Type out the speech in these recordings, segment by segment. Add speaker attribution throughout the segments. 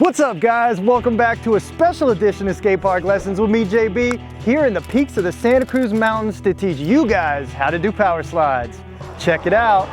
Speaker 1: What's up guys? Welcome back to a special edition of Skatepark Lessons with me, JB, here in the peaks of the Santa Cruz Mountains to teach you guys how to do power slides. Check it out.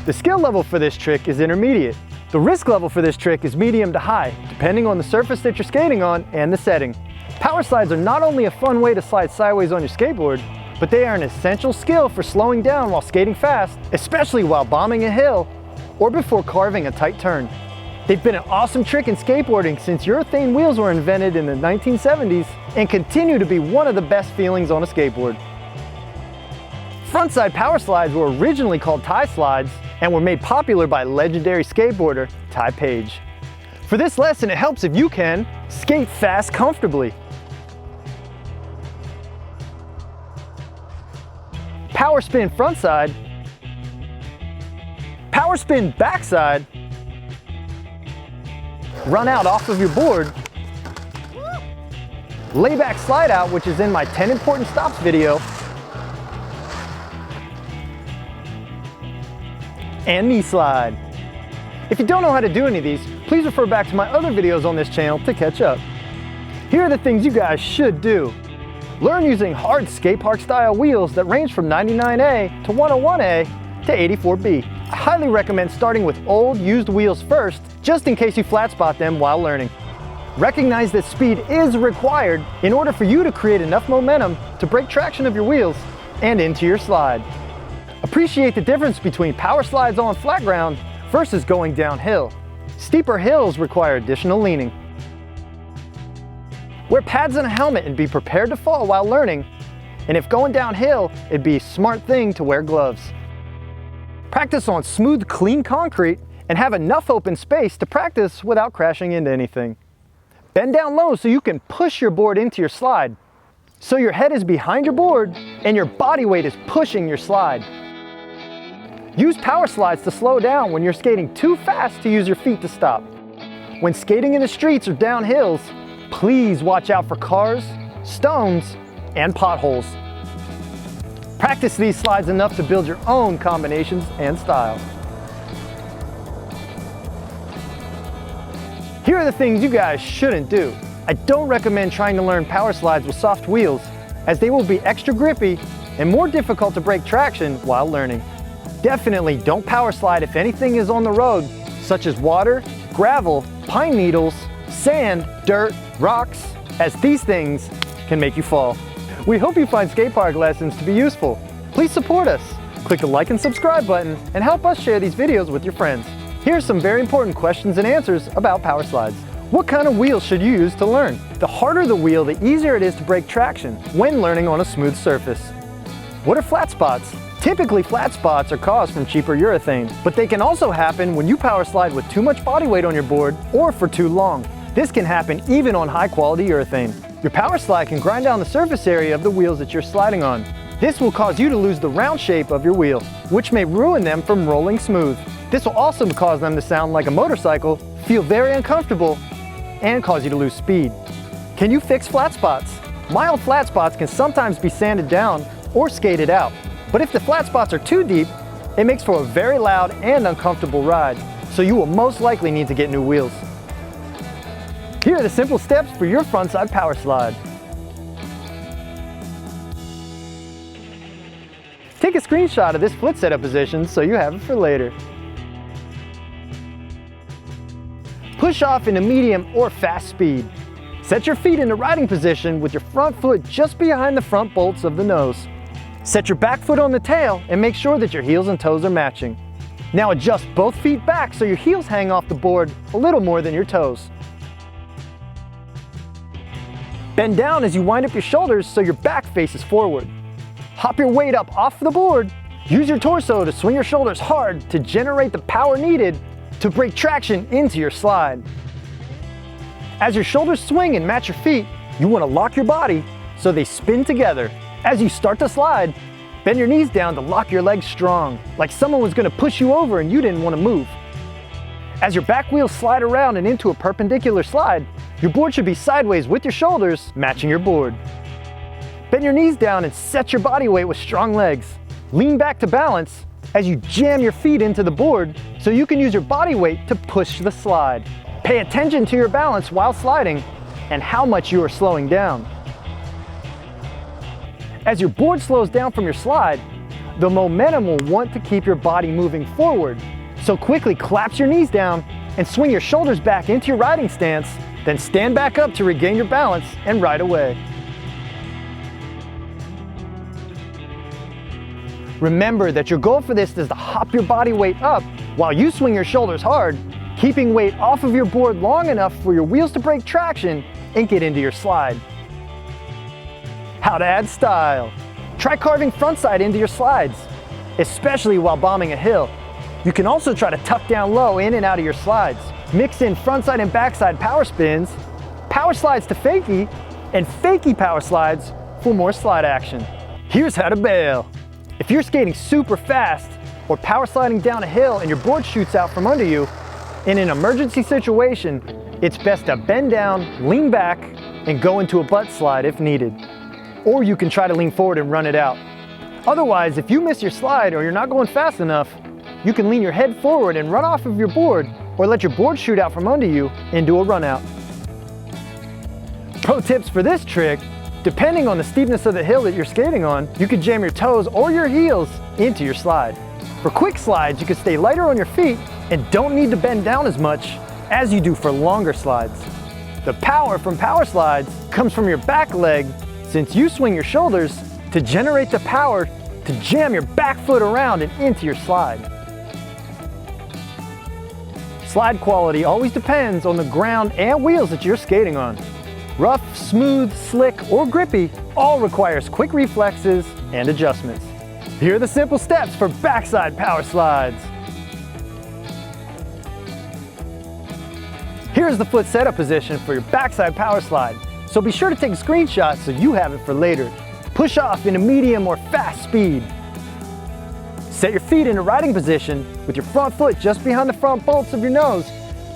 Speaker 1: The skill level for this trick is intermediate. The risk level for this trick is medium to high, depending on the surface that you're skating on and the setting. Power slides are not only a fun way to slide sideways on your skateboard, but they are an essential skill for slowing down while skating fast, especially while bombing a hill or before carving a tight turn. They've been an awesome trick in skateboarding since urethane wheels were invented in the 1970s and continue to be one of the best feelings on a skateboard. Frontside power slides were originally called tie slides and were made popular by legendary skateboarder Ty Page. For this lesson, it helps if you can skate fast comfortably. Power spin frontside, power spin backside, run out off of your board, layback slide out, which is in my 10 important stops video, and knee slide. If you don't know how to do any of these, please refer back to my other videos on this channel to catch up. Here are the things you guys should do. Learn using hard skate park style wheels that range from 99A to 101A to 84B. I highly recommend starting with old used wheels first, just in case you flat spot them while learning. Recognize that speed is required in order for you to create enough momentum to break traction of your wheels and into your slide. Appreciate the difference between power slides on flat ground versus going downhill. Steeper hills require additional leaning. Wear pads and a helmet and be prepared to fall while learning. And if going downhill, it'd be a smart thing to wear gloves. Practice on smooth, clean concrete and have enough open space to practice without crashing into anything. Bend down low so you can push your board into your slide. So your head is behind your board and your body weight is pushing your slide. Use power slides to slow down when you're skating too fast to use your feet to stop. When skating in the streets or down hills, please watch out for cars, stones, and potholes. Practice these slides enough to build your own combinations and style. Here are the things you guys shouldn't do. I don't recommend trying to learn power slides with soft wheels, as they will be extra grippy and more difficult to break traction while learning. Definitely don't power slide if anything is on the road, such as water, gravel, pine needles, sand, dirt, rocks, as these things can make you fall. We hope you find Skatepark Lessons to be useful. Please support us. Click the like and subscribe button and help us share these videos with your friends. Here are some very important questions and answers about power slides. What kind of wheels should you use to learn? The harder the wheel, the easier it is to break traction when learning on a smooth surface. What are flat spots? Typically, flat spots are caused from cheaper urethane, but they can also happen when you power slide with too much body weight on your board or for too long. This can happen even on high quality urethane. Your power slide can grind down the surface area of the wheels that you're sliding on. This will cause you to lose the round shape of your wheel, which may ruin them from rolling smooth. This will also cause them to sound like a motorcycle, feel very uncomfortable, and cause you to lose speed. Can you fix flat spots? Mild flat spots can sometimes be sanded down or skated out. But if the flat spots are too deep, it makes for a very loud and uncomfortable ride, so you will most likely need to get new wheels. Here are the simple steps for your frontside power slide. Take a screenshot of this foot setup position so you have it for later. Push off in a medium or fast speed. Set your feet in the riding position with your front foot just behind the front bolts of the nose. Set your back foot on the tail and make sure that your heels and toes are matching. Now adjust both feet back so your heels hang off the board a little more than your toes. Bend down as you wind up your shoulders so your back faces forward. Hop your weight up off the board. Use your torso to swing your shoulders hard to generate the power needed to break traction into your slide. As your shoulders swing and match your feet, you want to lock your body so they spin together. As you start to slide, bend your knees down to lock your legs strong, like someone was going to push you over and you didn't want to move. As your back wheels slide around and into a perpendicular slide, your board should be sideways with your shoulders matching your board. Bend your knees down and set your body weight with strong legs. Lean back to balance as you jam your feet into the board so you can use your body weight to push the slide. Pay attention to your balance while sliding and how much you are slowing down. As your board slows down from your slide, the momentum will want to keep your body moving forward. So quickly collapse your knees down and swing your shoulders back into your riding stance, then stand back up to regain your balance and ride away. Remember that your goal for this is to hop your body weight up while you swing your shoulders hard, keeping weight off of your board long enough for your wheels to break traction and get into your slide. How to add style. Try carving frontside into your slides, especially while bombing a hill. You can also try to tuck down low in and out of your slides. Mix in frontside and backside power spins, power slides to fakie, and fakie power slides for more slide action. Here's how to bail. If you're skating super fast or power sliding down a hill and your board shoots out from under you, in an emergency situation, it's best to bend down, lean back, and go into a butt slide if needed. Or you can try to lean forward and run it out. Otherwise, if you miss your slide or you're not going fast enough, you can lean your head forward and run off of your board, or let your board shoot out from under you and do a run out. Pro tips for this trick: depending on the steepness of the hill that you're skating on, you can jam your toes or your heels into your slide. For quick slides, you can stay lighter on your feet and don't need to bend down as much as you do for longer slides. The power from power slides comes from your back leg, since you swing your shoulders to generate the power to jam your back foot around and into your slide. Slide quality always depends on the ground and wheels that you're skating on. Rough, smooth, slick, or grippy all requires quick reflexes and adjustments. Here are the simple steps for backside power slides. Here's the foot setup position for your backside power slide, so be sure to take a screenshot so you have it for later. Push off in a medium or fast speed. Set your feet in a riding position with your front foot just behind the front bolts of your nose.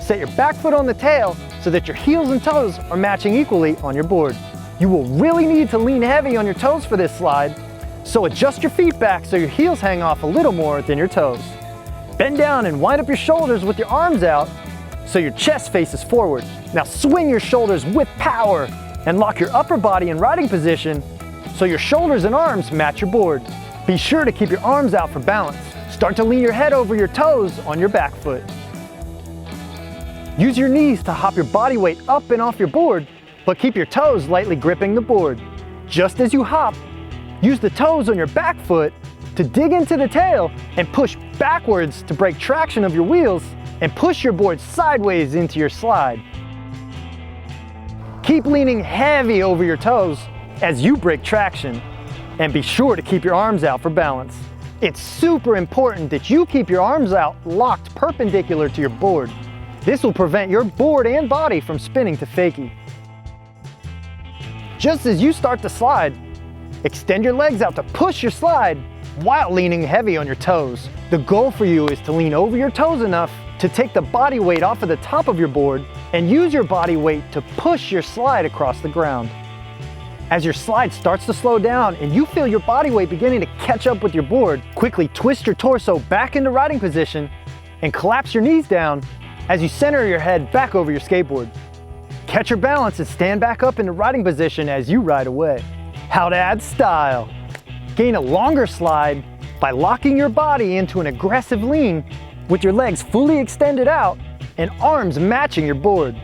Speaker 1: Set your back foot on the tail so that your heels and toes are matching equally on your board. You will really need to lean heavy on your toes for this slide, so adjust your feet back so your heels hang off a little more than your toes. Bend down and wind up your shoulders with your arms out so your chest faces forward. Now swing your shoulders with power and lock your upper body in riding position so your shoulders and arms match your board. Be sure to keep your arms out for balance. Start to lean your head over your toes on your back foot. Use your knees to hop your body weight up and off your board, but keep your toes lightly gripping the board. Just as you hop, use the toes on your back foot to dig into the tail and push backwards to break traction of your wheels and push your board sideways into your slide. Keep leaning heavy over your toes as you break traction, and be sure to keep your arms out for balance. It's super important that you keep your arms out locked perpendicular to your board. This will prevent your board and body from spinning to fakie. Just as you start to slide, extend your legs out to push your slide while leaning heavy on your toes. The goal for you is to lean over your toes enough to take the body weight off of the top of your board and use your body weight to push your slide across the ground. As your slide starts to slow down and you feel your body weight beginning to catch up with your board, quickly twist your torso back into riding position and collapse your knees down as you center your head back over your skateboard. Catch your balance and stand back up into riding position as you ride away. How to add style. Gain a longer slide by locking your body into an aggressive lean with your legs fully extended out and arms matching your board.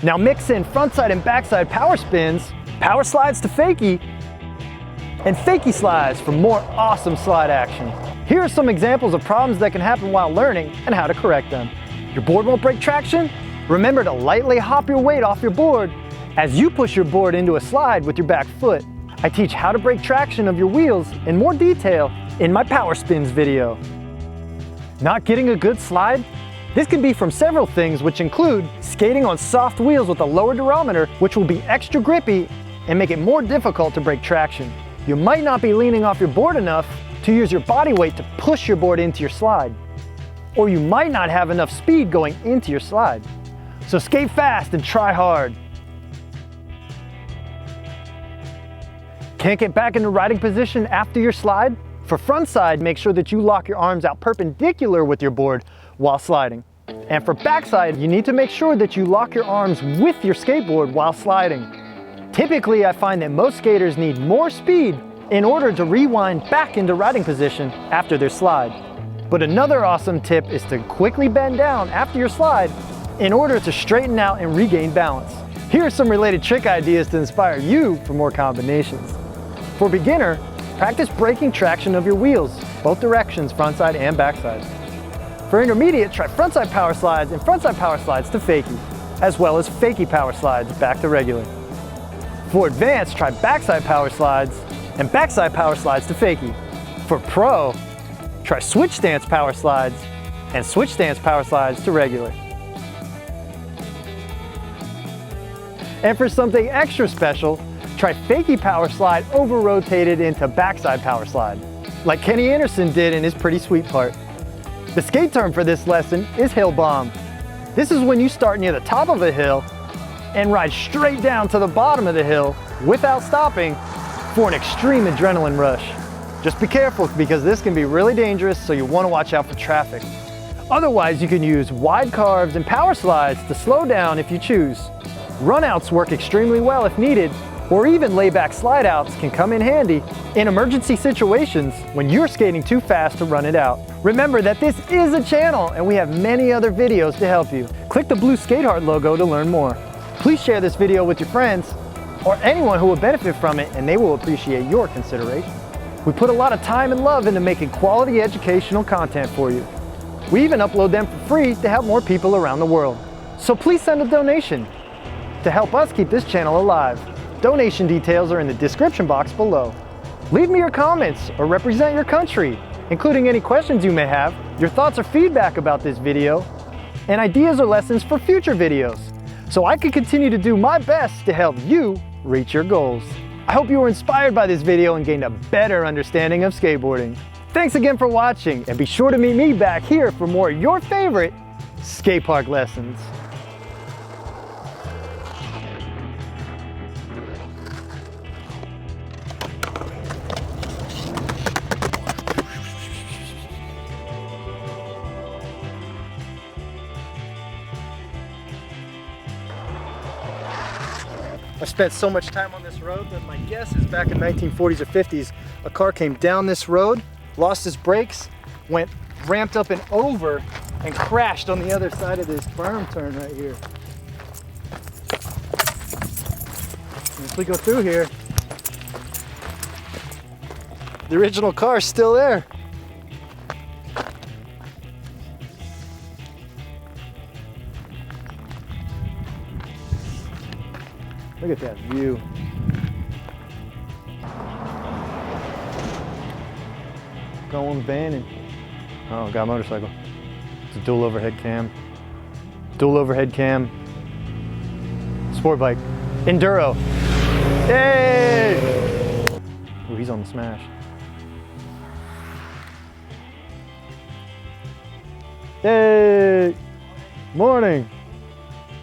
Speaker 1: Now mix in frontside and backside power spins, power slides to fakie, and fakie slides for more awesome slide action. Here are some examples of problems that can happen while learning and how to correct them. Your board won't break traction? Remember to lightly hop your weight off your board as you push your board into a slide with your back foot. I teach how to break traction of your wheels in more detail in my power spins video. Not getting a good slide? This can be from several things, which include skating on soft wheels with a lower durometer, which will be extra grippy and make it more difficult to break traction. You might not be leaning off your board enough to use your body weight to push your board into your slide. Or you might not have enough speed going into your slide. So skate fast and try hard. Can't get back into riding position after your slide? For frontside, make sure that you lock your arms out perpendicular with your board while sliding. And for backside, you need to make sure that you lock your arms with your skateboard while sliding. Typically, I find that most skaters need more speed in order to rewind back into riding position after their slide. But another awesome tip is to quickly bend down after your slide in order to straighten out and regain balance. Here are some related trick ideas to inspire you for more combinations. For beginner, practice breaking traction of your wheels, both directions, frontside and backside. For intermediate, try frontside power slides and frontside power slides to fakie, as well as fakie power slides back to regular. For advanced, try backside power slides and backside power slides to fakie. For pro, try switch stance power slides and switch stance power slides to regular. And for something extra special, try fakie power slide over rotated into backside power slide, like Kenny Anderson did in his Pretty Sweet part. The skate term for this lesson is hill bomb. This is when you start near the top of a hill and ride straight down to the bottom of the hill without stopping for an extreme adrenaline rush. Just be careful because this can be really dangerous, so you want to watch out for traffic. Otherwise, you can use wide carves and power slides to slow down if you choose. Runouts work extremely well if needed, or even layback slide outs can come in handy in emergency situations when you're skating too fast to run it out. Remember that this is a channel and we have many other videos to help you. Click the blue Skate Heart logo to learn more. Please share this video with your friends or anyone who will benefit from it, and they will appreciate your consideration. We put a lot of time and love into making quality educational content for you. We even upload them for free to help more people around the world. So please send a donation to help us keep this channel alive. Donation details are in the description box below. Leave me your comments or represent your country, including any questions you may have, your thoughts or feedback about this video, and ideas or lessons for future videos, so I can continue to do my best to help you reach your goals. I hope you were inspired by this video and gained a better understanding of skateboarding. Thanks again for watching, and be sure to meet me back here for more of your favorite skate park lessons. I spent so much time on this road that my guess is back in 1940s or 50s, a car came down this road, lost its brakes, went ramped up and over, and crashed on the other side of this berm turn right here. And if we go through here, the original car is still there. Look at that view. Going vanning. Oh, got a motorcycle. It's a dual overhead cam. Dual overhead cam. Sport bike. Enduro. Yay! Ooh, he's on the smash. Yay! Morning!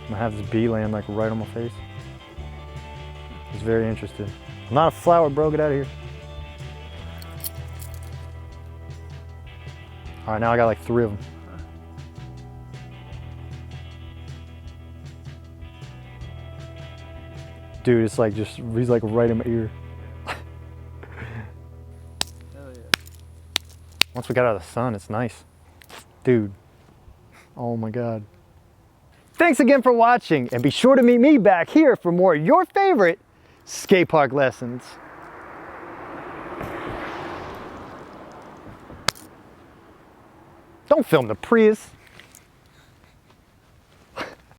Speaker 1: I'm gonna have this bee land like right on my face. He's very interested. I'm not a flower, bro. Get out of here. All right, now I got like 3 of them. Dude, it's like just, he's like right in my ear. Hell yeah. Once we got out of the sun, it's nice. Dude, oh my God. Thanks again for watching, and be sure to meet me back here for more of your favorite skate park lessons. Don't film the Prius.